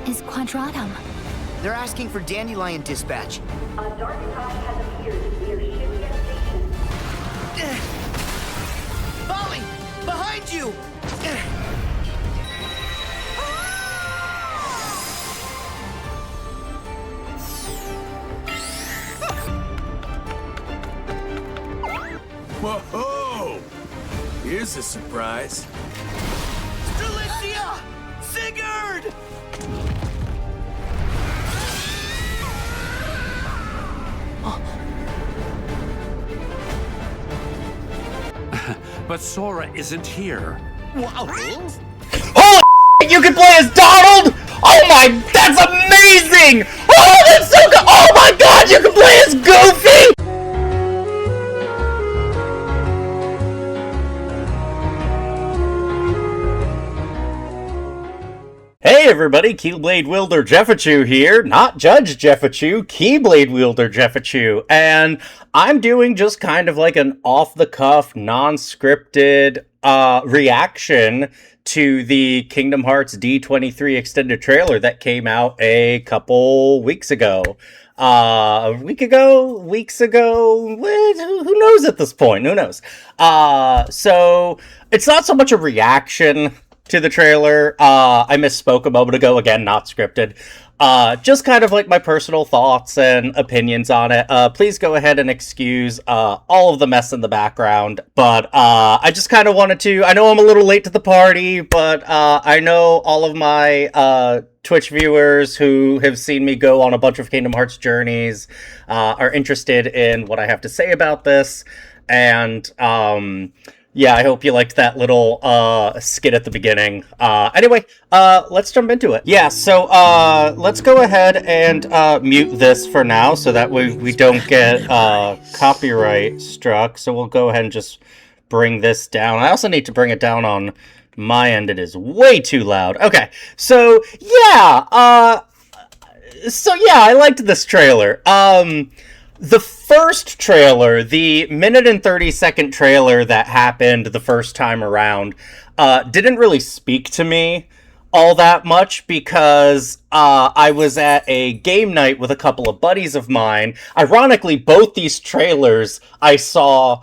is Quadratum? They're asking for Dandelion dispatch. A dark cloud has appeared near Shibuya Station. Molly! Behind you! Whoa! Here's a surprise. Strelitzia! Sigurd! But Sora isn't here. Holy you can play as Donald! Oh my, that's amazing! Oh, that's so good! Oh my god, you can play as Goofy! Hey everybody, Keyblade Wielder Jeffachu here, not Judge Jeffachu, Keyblade Wielder Jeffachu, and I'm doing just kind of like an off-the-cuff, non-scripted reaction to the Kingdom Hearts D23 extended trailer that came out a couple weeks ago. Weeks ago, who knows at this point, who knows? So, it's not so much a reaction to the trailer. I misspoke a moment ago, again, not scripted. Just kind of like my personal thoughts and opinions on it. Please go ahead and excuse all of the mess in the background, but I just kind of wanted to, I know I'm a little late to the party, but I know all of my Twitch viewers who have seen me go on a bunch of Kingdom Hearts journeys are interested in what I have to say about this, and yeah, I hope you liked that little skit at the beginning. Anyway, let's jump into it. Yeah, so let's go ahead and mute this for now so that we don't get copyright struck. So we'll go ahead and just bring this down. I also need to bring it down on my end. It is way too loud. Okay, so yeah, I liked this trailer. The first trailer, the minute and 30-second trailer that happened the first time around, didn't really speak to me all that much because I was at a game night with a couple of buddies of mine. Ironically, both these trailers I saw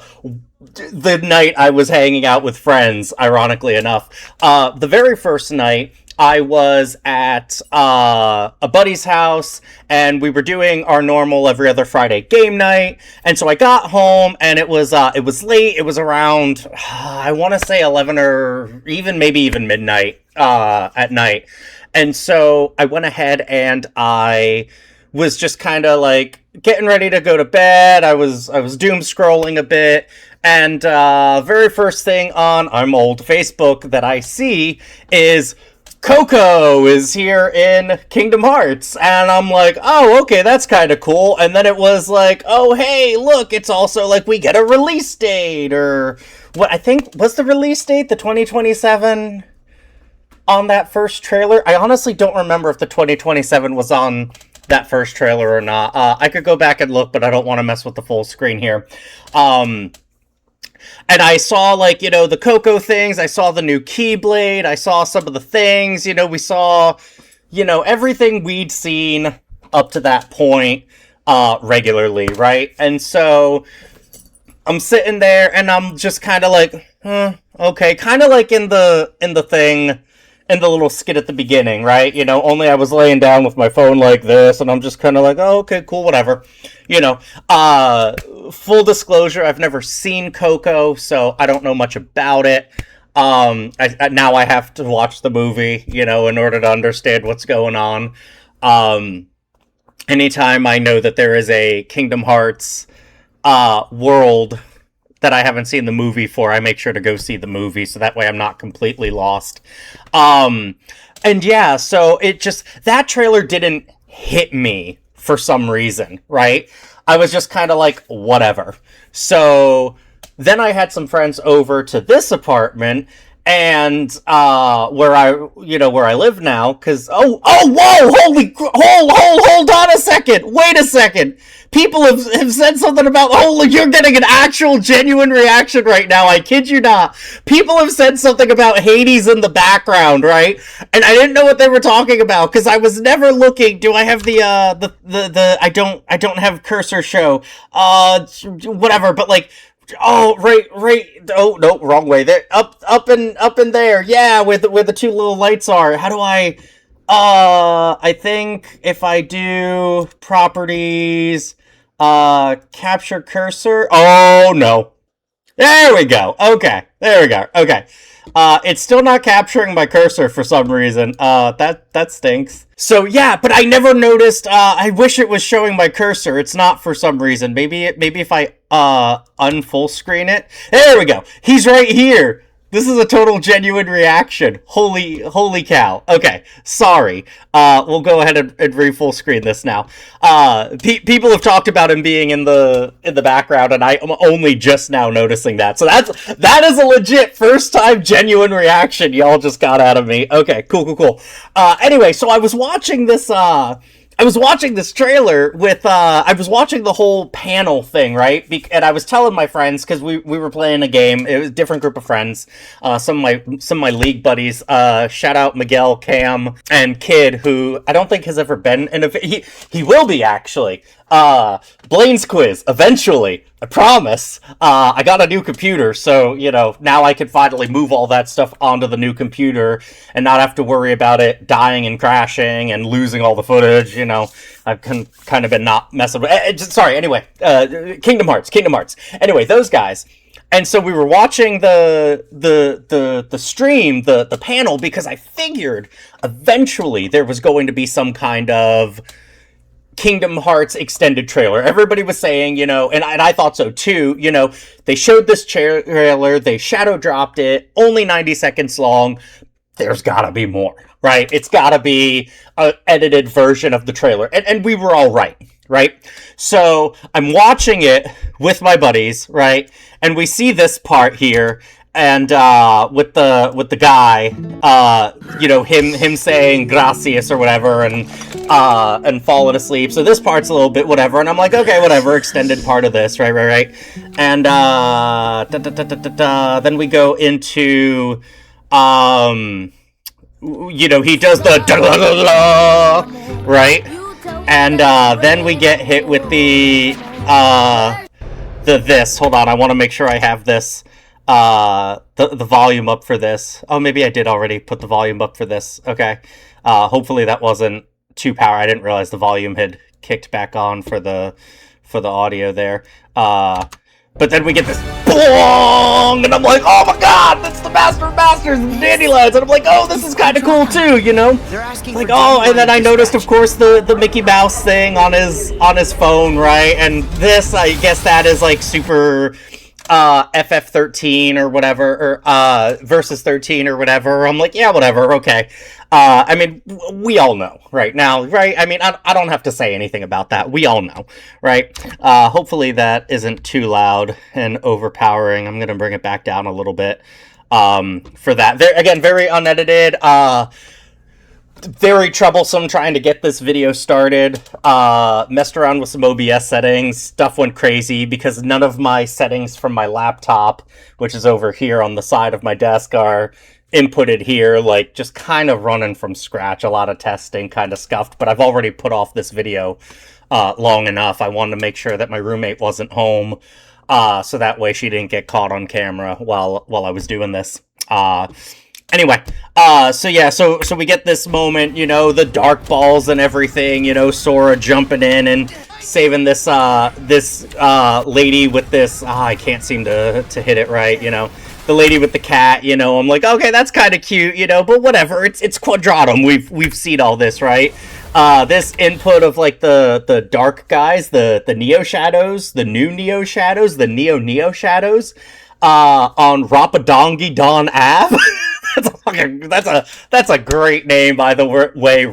the night I was hanging out with friends, ironically enough. The very first night, I was at a buddy's house, and we were doing our normal every other Friday game night, and so I got home, and it was late. It was around, I want to say 11 or maybe even midnight at night, and so I went ahead and I was just kind of like getting ready to go to bed. I was doom scrolling a bit, and very first thing on I'm old Facebook that I see is Coco is here in Kingdom Hearts, and I'm like, oh, okay, that's kind of cool. And then it was like, oh, hey, look, it's also like we get a release date, or what I think was the release date, the 2027 on that first trailer. I honestly don't remember if the 2027 was on that first trailer or not. I could go back and look, but I don't want to mess with the full screen here. And I saw, like, you know, the Coco things, I saw the new Keyblade, I saw some of the things, you know, we saw, you know, everything we'd seen up to that point, regularly, right? And so, I'm sitting there, and I'm just kind of like, okay, kind of like in the thing, in the little skit at the beginning, right? You know, only I was laying down with my phone like this, and I'm just kind of like, oh, okay, cool, whatever. You know, full disclosure, I've never seen Coco, so I don't know much about it. Now I have to watch the movie, you know, in order to understand what's going on. Anytime I know that there is a Kingdom Hearts world that I haven't seen the movie for, I make sure to go see the movie, so that way I'm not completely lost. And yeah, so it just, that trailer didn't hit me for some reason, right? I was just kind of like, whatever. So then I had some friends over to this apartment, and where I live now, because whoa, hold on a second, wait a second. People have said something about, you're getting an actual genuine reaction right now, I kid you not. People have said something about Hades in the background, right? And I didn't know what they were talking about, because I was never looking. Do I have the I don't have cursor show. Whatever, but like, oh, right, oh, no, wrong way. There, up in there, yeah, where the two little lights are. How do I think if I do properties, capture cursor, oh, no. There we go, okay, there we go, okay. It's still not capturing my cursor for some reason. That stinks. So yeah, but I never noticed, I wish it was showing my cursor. It's not for some reason. Maybe if I, unfull screen it. There we go. He's right here. This is a total genuine reaction. Holy cow. Okay, sorry. We'll go ahead and re-full screen this now. People have talked about him being in the background, and I am only just now noticing that. So that is a legit first time genuine reaction y'all just got out of me. Okay, cool. Anyway, so I was watching this trailer with, I was watching the whole panel thing, right? And I was telling my friends, because we were playing a game. It was a different group of friends. Some of my league buddies. Shout out Miguel, Cam, and Kid, who I don't think has ever been in he will be, actually. Blaine's quiz, eventually. I promise. I got a new computer, so, now I can finally move all that stuff onto the new computer and not have to worry about it dying and crashing and losing all the footage, I've kind of been not messing with... Sorry, anyway. Kingdom Hearts. Anyway, those guys. And so we were watching the stream, the panel, because I figured eventually there was going to be some kind of Kingdom Hearts extended trailer. Everybody was saying, and I thought so too, they showed this trailer, they shadow dropped it, only 90 seconds long. There's gotta be more, right? It's gotta be an edited version of the trailer. And we were all right? So I'm watching it with my buddies, right? And we see this part here, and with the guy, him saying gracias or whatever, and falling asleep. So this part's a little bit whatever, and I'm like, okay, whatever, extended part of this, right. And then we go into he does the right, and then we get hit with the this. Hold on, I want to make sure I have this. The volume up for this. Oh, maybe I did already put the volume up for this. Okay. Hopefully that wasn't too power. I didn't realize the volume had kicked back on for the audio there. But then we get this BOONG! And I'm like, oh my god, that's the Master of Masters and the Dandelions! And I'm like, oh, this is kind of cool too, They're asking like, for oh, and then I noticed, dispatch. of course, the Mickey Mouse thing on his phone, right? And this, I guess that is like super FF13 or whatever, or Versus 13 or whatever. I'm like, yeah, whatever, okay. I mean, we all know right now, right? I mean, I don't have to say anything about that. We all know, right? Hopefully that isn't too loud and overpowering. I'm gonna bring it back down a little bit for that. There, again, very unedited. Very troublesome trying to get this video started. Messed around with some OBS settings. Stuff went crazy because none of my settings from my laptop, which is over here on the side of my desk, are inputted here, like just kind of running from scratch. A lot of testing, kind of scuffed, but I've already put off this video long enough. I wanted to make sure that my roommate wasn't home, so that way she didn't get caught on camera while I was doing this. Anyway, so yeah, so we get this moment, the dark balls and everything, Sora jumping in and saving this lady with this, I can't seem to hit it right, the lady with the cat, I'm like, okay, that's kind of cute, but whatever, it's Quadratum, we've seen all this, right? This input of like the dark guys, the Neo Shadows, the new Neo Shadows, the Neo Shadows, on Rapadongi Don Ave. That's a great name, by the way.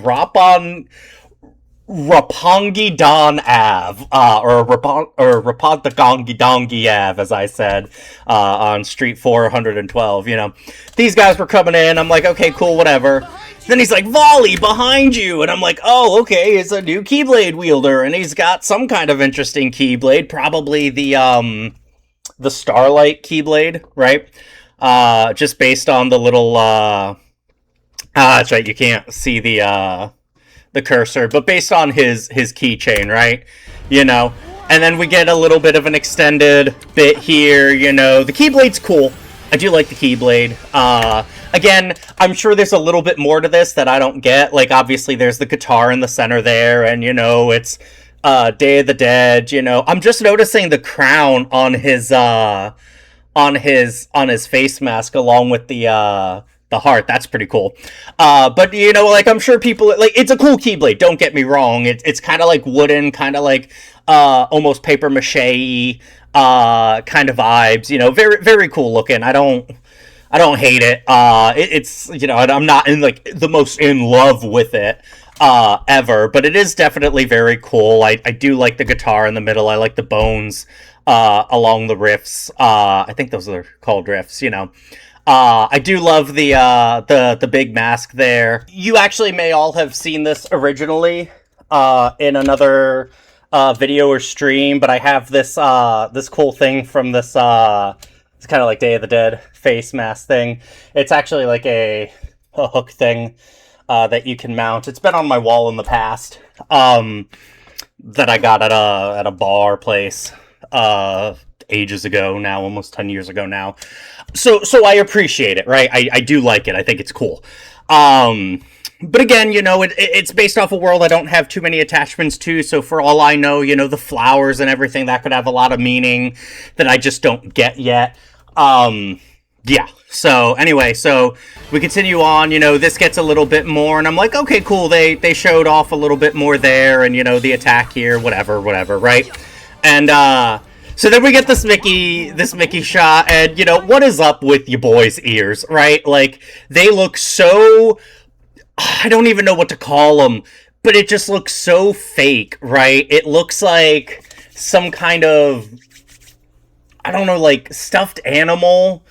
Rapongi Don Ave, or Rapontagongi Dongi Ave, as I said, on Street 412, you know. These guys were coming in, I'm like, okay, cool, whatever. Then he's like, Volley, behind you! And I'm like, oh, okay, it's a new Keyblade wielder, and he's got some kind of interesting Keyblade, probably the Starlight Keyblade, right? Just based on the little, that's right, you can't see the cursor, but based on his keychain, right? You know, and then we get a little bit of an extended bit here, you know. The Keyblade's cool. I do like the Keyblade. Again, I'm sure there's a little bit more to this that I don't get. Like, obviously, there's the guitar in the center there, and, you know, it's Day of the Dead, you know. I'm just noticing the crown on his face mask along with the heart. That's pretty cool. But, you know, like, I'm sure people, like, it's a cool Keyblade, don't get me wrong. It's kind of like wooden, kind of like almost paper mache kind of vibes, you know. Very, very cool looking. I don't hate it. It's, you know, I'm not in, like, the most in love with it ever, but it is definitely very cool. I do like the guitar in the middle. I like the bones along the riffs. I think those are called riffs, you know. I do love the big mask there. You actually may all have seen this originally in another video or stream, but I have this this cool thing from this it's kind of like Day of the Dead face mask thing. It's actually like a hook thing that you can mount. It's been on my wall in the past that I got at a bar place ages ago now, almost 10 years ago now. So I appreciate it, right? I do like it. I think it's cool. But again, you know, it's based off a world I don't have too many attachments to, so for all I know, you know, the flowers and everything, that could have a lot of meaning that I just don't get yet. Yeah, so anyway, so we continue on, you know, this gets a little bit more, and I'm like, okay, cool, they showed off a little bit more there, and, you know, the attack here, whatever, right? And, so then we get this Mickey shot, and, you know, what is up with your boys' ears, right? Like, they look so, I don't even know what to call them, but it just looks so fake, right? It looks like some kind of, I don't know, like, stuffed animal,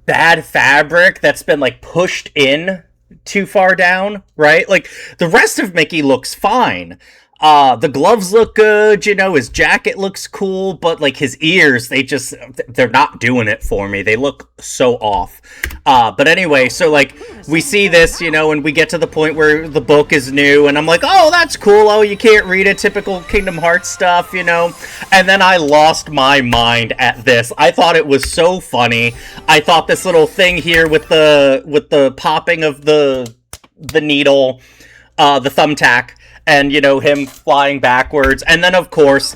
bad fabric that's been, like, pushed in too far down, right? Like, the rest of Mickey looks fine. The gloves look good, you know, his jacket looks cool, but, like, his ears, they're not doing it for me. They look so off. But anyway, so, like, we see this, you know, and we get to the point where the book is new, and I'm like, oh, that's cool, oh, you can't read it, typical Kingdom Hearts stuff, you know, and then I lost my mind at this. I thought it was so funny. I thought this little thing here with the popping of the needle, the thumbtack, and, you know, him flying backwards. And then, of course,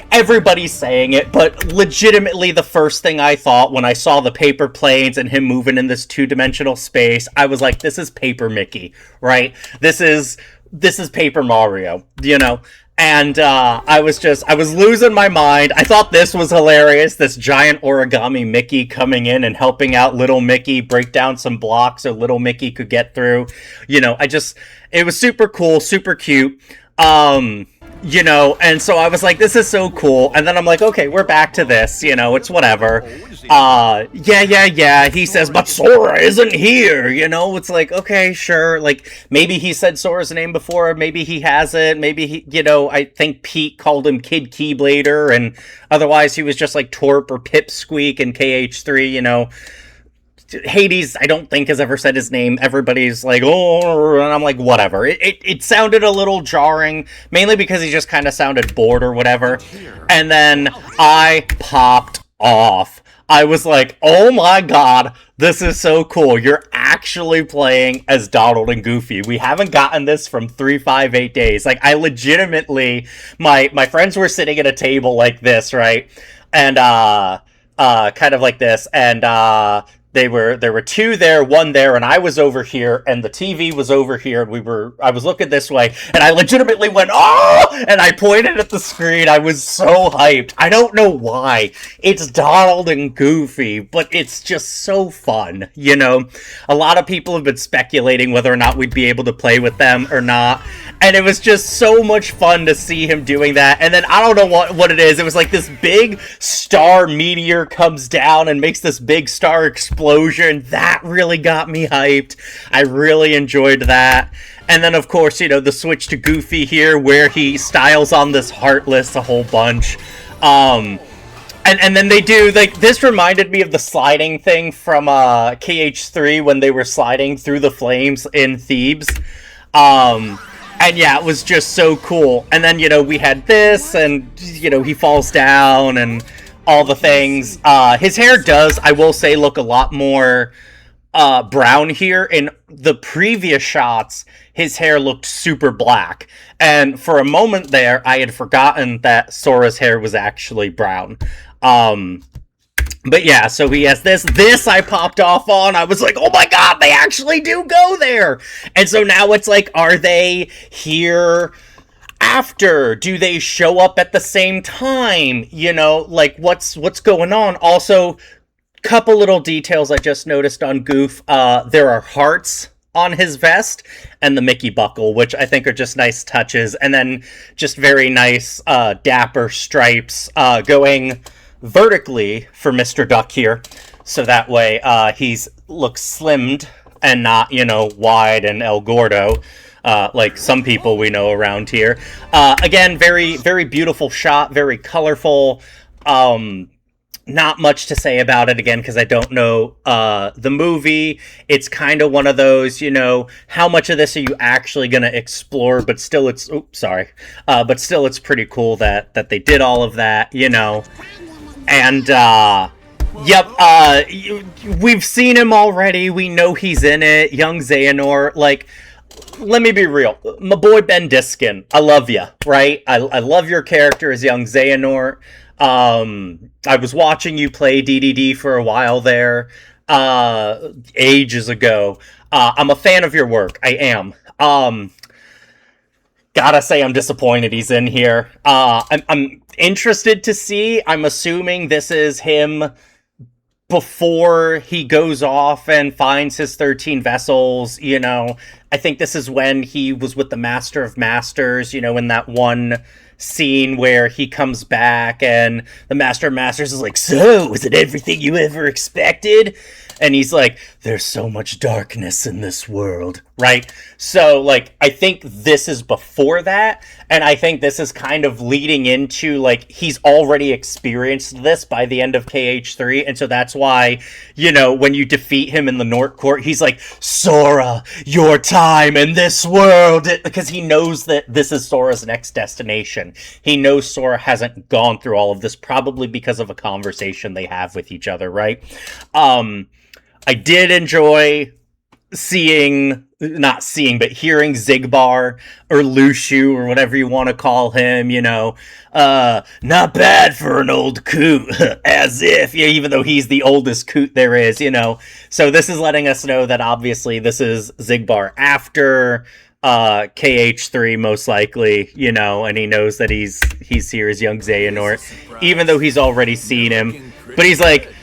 everybody's saying it, but legitimately the first thing I thought when I saw the paper planes and him moving in this two-dimensional space, I was like, this is Paper Mickey, right? This is Paper Mario, you know? And I was losing my mind. I thought this was hilarious, this giant origami Mickey coming in and helping out little Mickey break down some blocks so little Mickey could get through. You know, it was super cool, super cute. You know, and so I was like, this is so cool. And then I'm like, okay, we're back to this, you know, it's whatever. Yeah. He says, but Sora isn't here, you know? It's like, okay, sure. Like, maybe he said Sora's name before, maybe he hasn't, maybe he, you know, I think Pete called him Kid Keyblader, and otherwise he was just like Torp or Pipsqueak in KH3, you know? Hades, I don't think, has ever said his name. Everybody's like, oh, and I'm like, whatever. It sounded a little jarring, mainly because he just kind of sounded bored or whatever. And then I popped off. I was like, oh my god, this is so cool. You're actually playing as Donald and Goofy. We haven't gotten this from 358 days. Like, I legitimately, my friends were sitting at a table like this, right? And, kind of like this, and, there were two there, one there, and I was over here, and the TV was over here, and I was looking this way, and I legitimately went, oh! And I pointed at the screen. I was so hyped. I don't know why. It's Donald and Goofy, but it's just so fun, you know? A lot of people have been speculating whether or not we'd be able to play with them or not, and it was just so much fun to see him doing that. And then I don't know what it is. It was like this big star meteor comes down and makes this big star explosion. That really got me hyped. I really enjoyed that. And then, of course, you know, the switch to Goofy here, where he styles on this Heartless a whole bunch. And then they do, like, this reminded me of the sliding thing from KH3 when they were sliding through the flames in Thebes. And yeah, it was just so cool. And then, you know, we had this, and, you know, he falls down, and all the things. His hair does, I will say, look a lot more brown here. In the previous shots, his hair looked super black. And for a moment there, I had forgotten that Sora's hair was actually brown. But yeah, so he has this. This I popped off on. I was like, oh my god, they actually do go there! And so now it's like, are they here after? Do they show up at the same time? You know, like, what's going on? Also, couple little details I just noticed on Goof. There are hearts on his vest and the Mickey buckle, which I think are just nice touches. And then just very nice dapper stripes going vertically for Mr. Duck here, so that way he's looks slimmed and not, you know, wide and El Gordo like some people we know around here. Again, very, very beautiful shot, very colorful. Not much to say about it, again, because I don't know the movie. It's kind of one of those, you know, how much of this are you actually going to explore, but still it's, but still it's pretty cool that they did all of that, you know. And, we've seen him already. We know he's in it. Young Xehanort. Like, let me be real. My boy Ben Diskin, I love you, right? I love your character as young Xehanort. I was watching you play DDD for a while there, ages ago. I'm a fan of your work. I am. Gotta say, I'm disappointed he's in here. I'm interested to see. I'm assuming this is him before he goes off and finds his 13 vessels, you know. I think this is when he was with the Master of Masters, you know, in that one scene where he comes back and the Master of Masters is like, so, is it everything you ever expected? And he's like, there's so much darkness in this world, right? So, like, I think this is before that, and I think this is kind of leading into, like, he's already experienced this by the end of KH3, and so that's why, you know, when you defeat him in the Nort Court, he's like, Sora, your time in this world, because he knows that this is Sora's next destination. He knows Sora hasn't gone through all of this, probably because of a conversation they have with each other, right? I did enjoy hearing Zigbar or Lushu or whatever you want to call him, you know, not bad for an old coot, as if, yeah, even though he's the oldest coot there is, you know. So this is letting us know that obviously this is Zigbar after KH3 most likely, you know, and he knows that he's here as young Xehanort, even though he's already seen him. But he's like,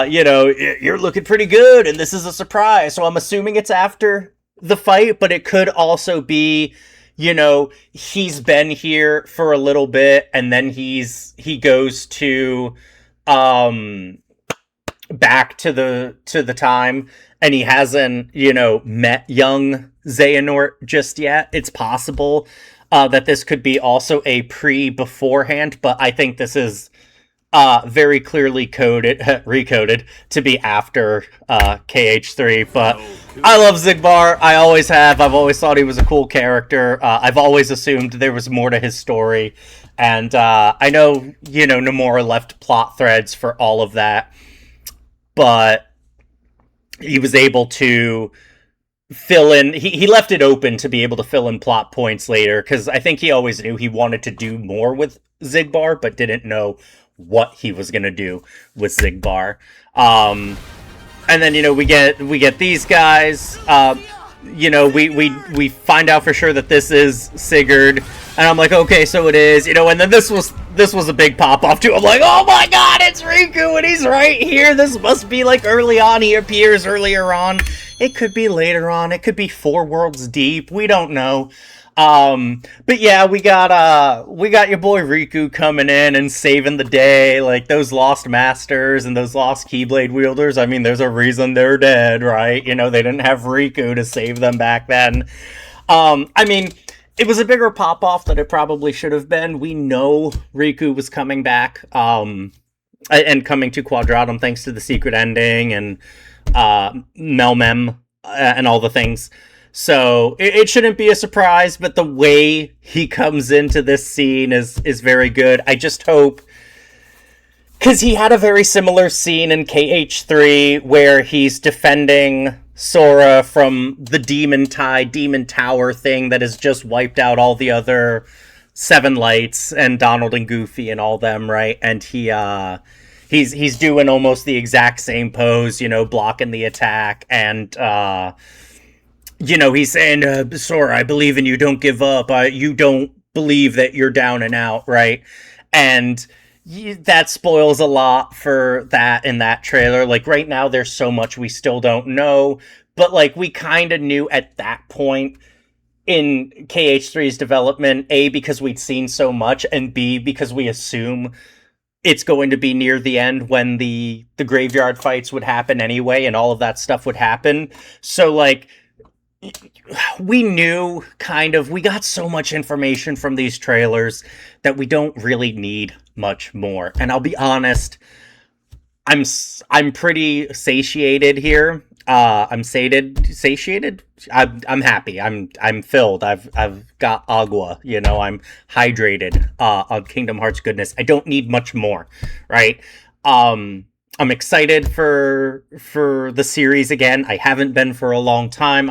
you know, you're looking pretty good, and this is a surprise. So I'm assuming it's after the fight, but it could also be, you know, he's been here for a little bit, and then he goes to, back to the time, and he hasn't, you know, met young Xehanort just yet. It's possible, that this could be also a beforehand, but I think this is very clearly recoded to be after KH3, but I love Zigbar. I always have. I've always thought he was a cool character. I've always assumed there was more to his story, and I know, you know, Nomura left plot threads for all of that, but he was able to fill in, he left it open to be able to fill in plot points later, because I think he always knew he wanted to do more with Zigbar, but didn't know what he was going to do with Zigbar. And then, we get these guys. We find out for sure that this is Sigurd, and I'm like, okay, so it is, and then this was a big pop off too. I'm like, oh my god, it's Riku, and he's right here. This must be like early on. He appears earlier on. It could be later on. It could be 4 worlds deep. We don't know. But yeah, we got your boy Riku coming in and saving the day. Like, those lost masters and those lost Keyblade wielders, I mean, there's a reason they're dead, right? They didn't have Riku to save them back then. I mean, it was a bigger pop-off than it probably should have been. We know Riku was coming back, and coming to Quadratum thanks to the secret ending and, Melmem, and all the things. So it shouldn't be a surprise, but the way he comes into this scene is very good. I just hope, because he had a very similar scene in KH3 where he's defending Sora from the Demon Tower thing that has just wiped out all the other Seven Lights and Donald and Goofy and all them, right? And he's doing almost the exact same pose, blocking the attack, and he's saying, Sora, I believe in you, don't give up, you don't believe that you're down and out, right? And that spoils a lot for that in that trailer. Like, right now, there's so much we still don't know, but, like, we kind of knew at that point in KH3's development, A, because we'd seen so much, and B, because we assume it's going to be near the end when the graveyard fights would happen anyway, and all of that stuff would happen. So, like, we knew, we got so much information from these trailers that we don't really need much more. And I'll be honest, I'm pretty satiated here. I'm satiated. I'm happy. I'm filled. I've got agua. I'm hydrated on Kingdom Hearts goodness. I don't need much more, right? I'm excited for the series again. I haven't been for a long time.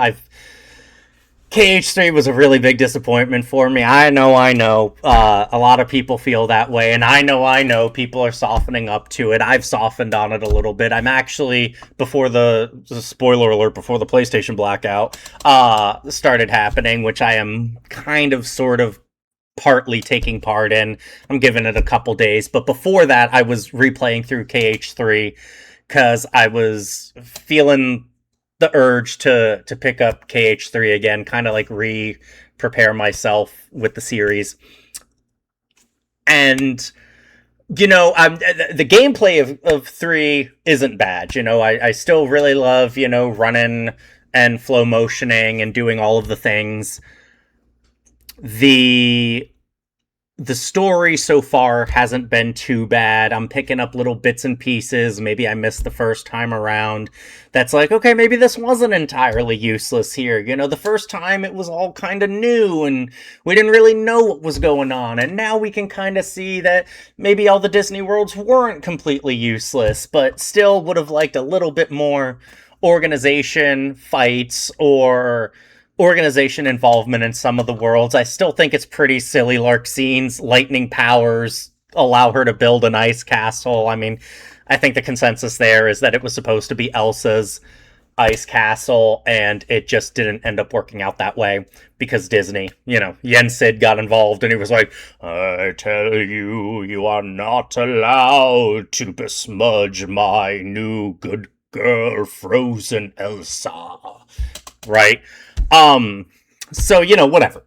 KH3 was a really big disappointment for me. I know. A lot of people feel that way, and I know people are softening up to it. I've softened on it a little bit. I'm actually, before the spoiler alert, before the PlayStation blackout started happening, which I am sort of partly taking part in. I'm giving it a couple days, but before that, I was replaying through KH3 because I was feeling the urge to pick up KH3 again, kind of like prepare myself with the series. And the gameplay of 3 isn't bad. I still really love running and flow motioning and doing all of the things. The story so far hasn't been too bad. I'm picking up little bits and pieces. Maybe I missed the first time around. That's like, okay, maybe this wasn't entirely useless here. The first time it was all kind of new and we didn't really know what was going on. And now we can kind of see that maybe all the Disney worlds weren't completely useless, but still would have liked a little bit more organization, fights, or organization involvement in some of the worlds. I still think it's pretty silly. Larxine's lightning powers allow her to build an ice castle. I mean, I think the consensus there is that it was supposed to be Elsa's ice castle, and it just didn't end up working out that way because Disney, Yen-Sid got involved, and he was like, I tell you, you are not allowed to besmudge my new good girl, Frozen Elsa. Right? So, whatever.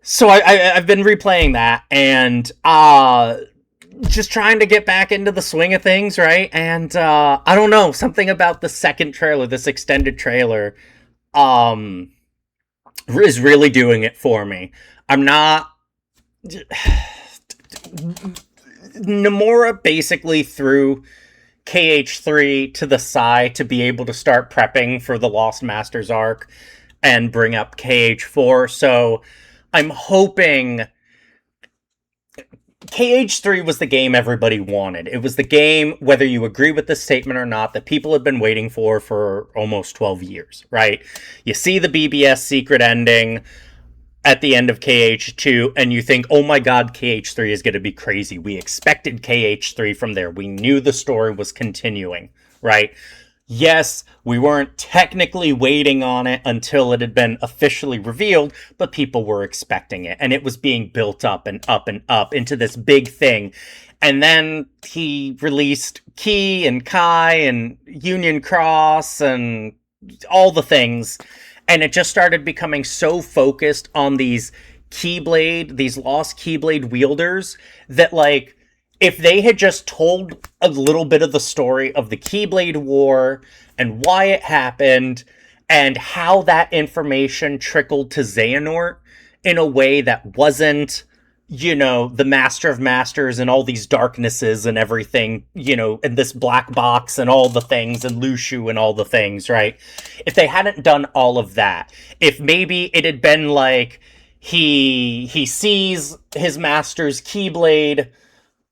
So I've been replaying that and, just trying to get back into the swing of things, right? And, I don't know, something about the second trailer, this extended trailer, is really doing it for me. I'm not... Nomura basically threw KH3 to the side to be able to start prepping for the Lost Masters arc and bring up KH4. So I'm hoping KH3 was the game everybody wanted. It was the game, whether you agree with this statement or not, that people have been waiting for almost 12 years, right? You see the BBS secret ending. at the end of KH2 and you think, oh my god, KH3 is going to be crazy. We expected KH3 from there. We knew the story was continuing, right? Yes, we weren't technically waiting on it until it had been officially revealed, but people were expecting it. And it was being built up and up and up into this big thing. And then he released Key and Kai and Union Cross and all the things. And it just started becoming so focused on these lost Keyblade wielders that, like, if they had just told a little bit of the story of the Keyblade War and why it happened and how that information trickled to Xehanort in a way that wasn't, you know, the Master of Masters and all these darknesses and everything, you know, and this black box and all the things and Lushu and all the things, right? If they hadn't done all of that, if maybe it had been like he sees his master's Keyblade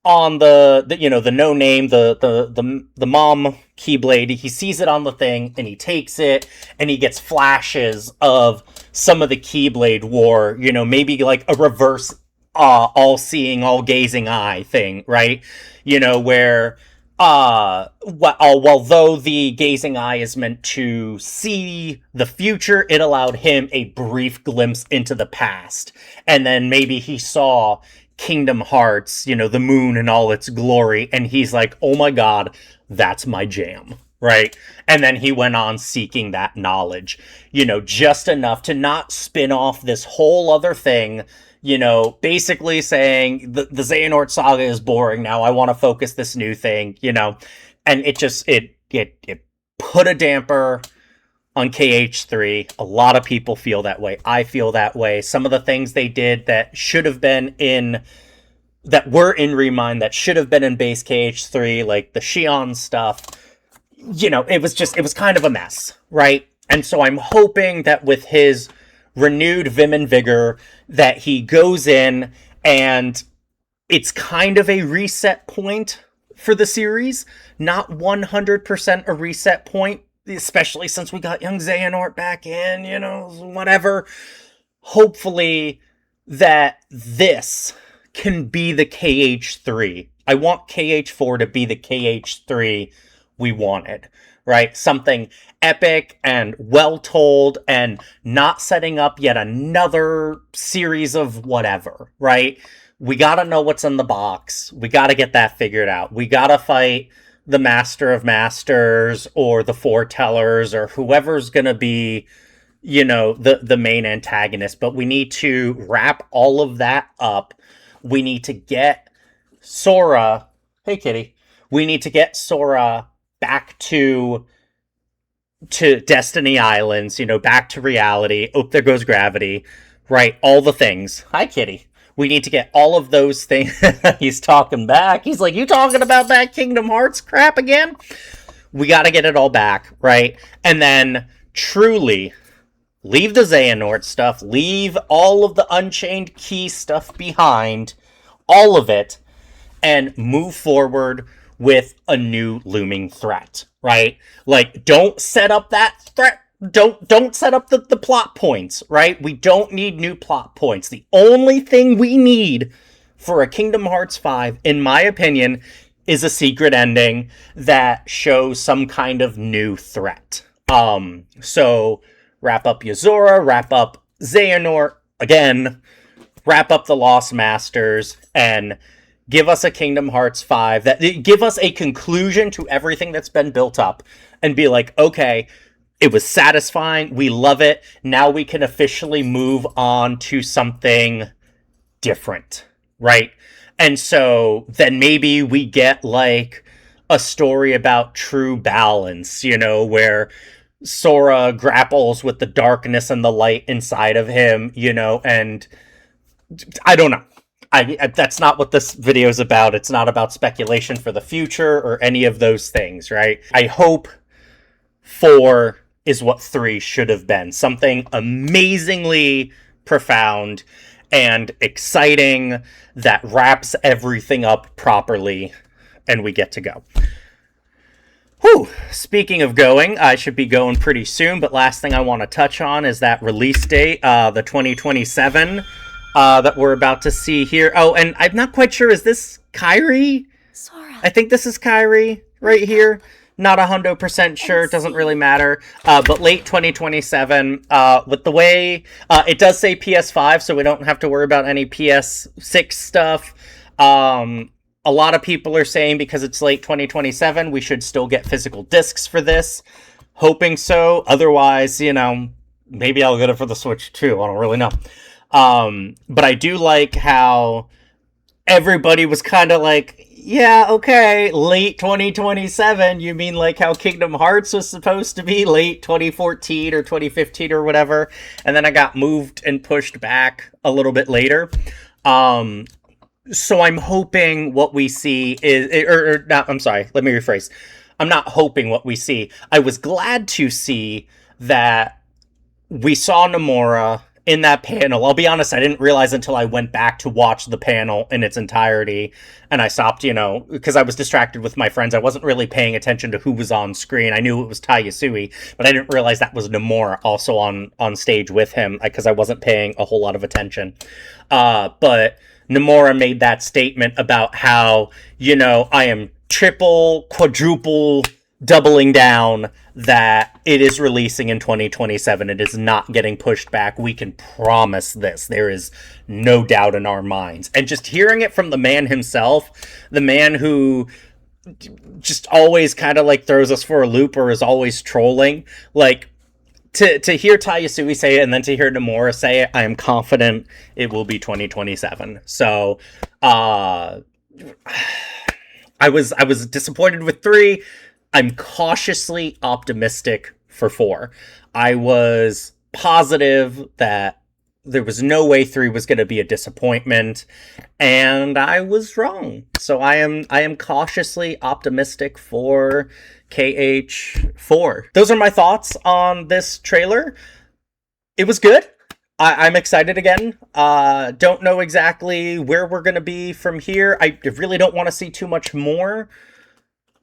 on the you know, the no name, the mom Keyblade, he sees it on the thing and he takes it and he gets flashes of some of the Keyblade War, you know, maybe like a reverse all-seeing, all-gazing eye thing, right? You know, where although the gazing eye is meant to see the future, it allowed him a brief glimpse into the past. And then maybe he saw Kingdom Hearts, you know, the moon in all its glory, and he's like, oh my god, that's my jam, right? And then he went on seeking that knowledge, you know, just enough to not spin off this whole other thing, you know, basically saying the Xehanort saga is boring now, I want to focus this new thing, you know, and it just, it put a damper on KH3. A lot of people feel that way. I feel that way. Some of the things they did that should have been that were in Remind, that should have been in base KH3, like the Xion stuff, you know, it was kind of a mess, right? And so I'm hoping that with his renewed vim and vigor, that he goes in and it's kind of a reset point for the series. Not 100% a reset point, especially since we got young Xehanort back in, you know, whatever. Hopefully that this can be the KH3. I want KH4 to be the KH3 we wanted, right? Something epic and well told and not setting up yet another series of whatever, right? We gotta know what's in the box. We gotta get that figured out. We gotta fight the Master of Masters or the Foretellers or whoever's gonna be, you know, the main antagonist. But we need to wrap all of that up. We need to get Sora... Hey, kitty. We need to get Sora back to Destiny Islands, you know, back to reality. Oh, there goes gravity. Right, all the things. Hi, kitty. We need to get all of those things. He's talking back. He's like, you talking about that Kingdom Hearts crap again? We got to get it all back, right? And then, truly, leave the Xehanort stuff. Leave all of the Unchained Key stuff behind. All of it. And move forward with a new looming threat, right? Like, don't set up that threat. Don't set up the plot points, right? We don't need new plot points. The only thing we need for a Kingdom Hearts 5, in my opinion, is a secret ending that shows some kind of new threat. So wrap up Yozora, wrap up Xehanort, again, wrap up the Lost Masters, and give us a Kingdom Hearts 5 give us a conclusion to everything that's been built up and be like, okay, it was satisfying. We love it. Now we can officially move on to something different, right? And so then maybe we get like a story about true balance, you know, where Sora grapples with the darkness and the light inside of him, you know, and I don't know. That's not what this video is about. It's not about speculation for the future or any of those things, right? I hope 4 is what 3 should have been. Something amazingly profound and exciting that wraps everything up properly, and we get to go. Whew! Whew. Speaking of going, I should be going pretty soon, but last thing I want to touch on is that release date, the 2027, that we're about to see here. Oh, and I'm not quite sure, is this Kyrie? Sora. I think this is Kyrie right here. Not 100% sure, doesn't really matter. But late 2027, with the way, it does say PS5, so we don't have to worry about any PS6 stuff. A lot of people are saying because it's late 2027, we should still get physical discs for this. Hoping so. Otherwise, you know, maybe I'll get it for the Switch too. I don't really know. But I do like how everybody was kind of like, yeah, okay, late 2027. You mean like how Kingdom Hearts was supposed to be late 2014 or 2015 or whatever. And then I got moved and pushed back a little bit later. So I'm hoping what we see is, or not, I'm sorry, let me rephrase. I'm not hoping what we see. I was glad to see that we saw Nomura in that panel. I'll be honest, I didn't realize until I went back to watch the panel in its entirety, and I stopped, you know, because I was distracted with my friends. I wasn't really paying attention to who was on screen. I knew it was Taiyasui, but I didn't realize that was Nomura also on stage with him, because I wasn't paying a whole lot of attention. But Nomura made that statement about how, you know, I am triple, quadruple, doubling down that it is releasing in 2027. It is not getting pushed back. We can promise this. There is no doubt in our minds. And just hearing it from the man himself, the man who just always kind of like throws us for a loop or is always trolling, like, to hear Taiyasui say it and then to hear Nomura say it, I am confident it will be 2027. So, I was disappointed with 3. I'm cautiously optimistic for 4. I was positive that there was no way 3 was going to be a disappointment, and I was wrong. So I am cautiously optimistic for KH4. Those are my thoughts on this trailer. It was good. I'm excited again. Don't know exactly where we're going to be from here. I really don't want to see too much more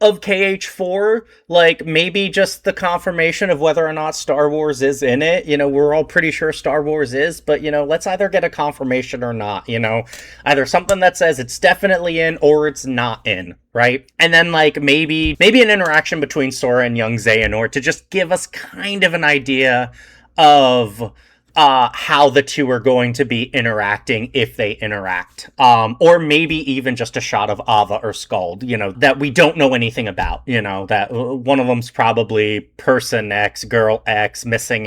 of KH4, like maybe just the confirmation of whether or not Star Wars is in it. You know, we're all pretty sure Star Wars is, but, you know, let's either get a confirmation or not, you know, either something that says it's definitely in or it's not in, right? And then, like, maybe an interaction between Sora and young Xehanort to just give us kind of an idea of how the two are going to be interacting, if they interact. Or maybe even just a shot of Ava or Skald, you know, that we don't know anything about, you know, that one of them's probably person X, girl X, missing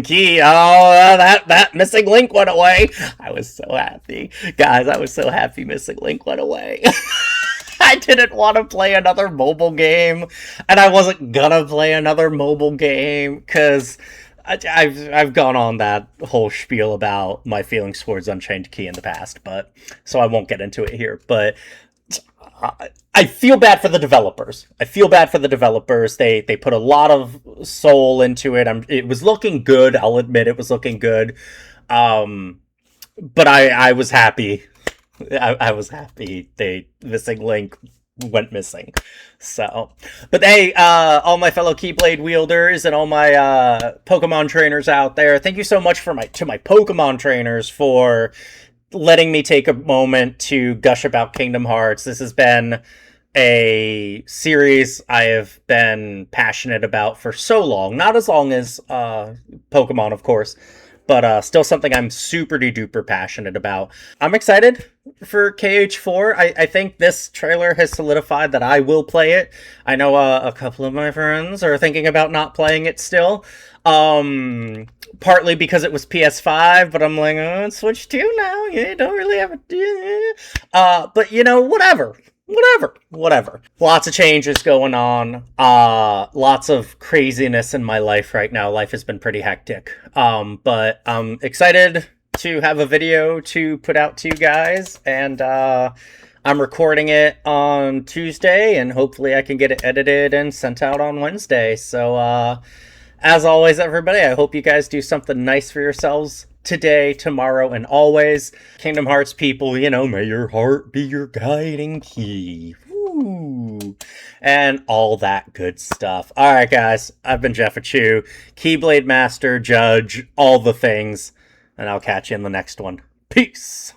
key. Oh, that missing link went away. I was so happy. Guys, I was so happy missing link went away. I didn't want to play another mobile game, and I wasn't gonna play another mobile game, because I've gone on that whole spiel about my feelings towards Unchained Key in the past, but so I won't get into it here. But I feel bad for the developers. They put a lot of soul into it. It was looking good. I'll admit it was looking good. But I was happy. I was happy Missing Link went missing. So, but hey, all my fellow Keyblade wielders and all my Pokemon trainers out there, thank you so much to my Pokemon trainers for letting me take a moment to gush about Kingdom Hearts. This has been a series I have been passionate about for so long. Not as long as Pokemon, of course, but still something I'm super duper passionate about. I'm excited for KH4. I think this trailer has solidified that I will play it. I know a couple of my friends are thinking about not playing it still. Partly because it was PS5, but I'm like, oh, it's Switch 2 now. You don't really have it. But, you know, whatever. Lots of changes going on. Lots of craziness in my life right now. Life has been pretty hectic. But I'm excited to have a video to put out to you guys, and I'm recording it on Tuesday, and hopefully I can get it edited and sent out on Wednesday. So, as always, everybody, I hope you guys do something nice for yourselves today, tomorrow, and always. Kingdom Hearts people, you know, may your heart be your guiding key. Woo. and all that good stuff. All right, guys, I've been Jeff Achu, Keyblade Master, Judge, all the things, and I'll catch you in the next one. Peace!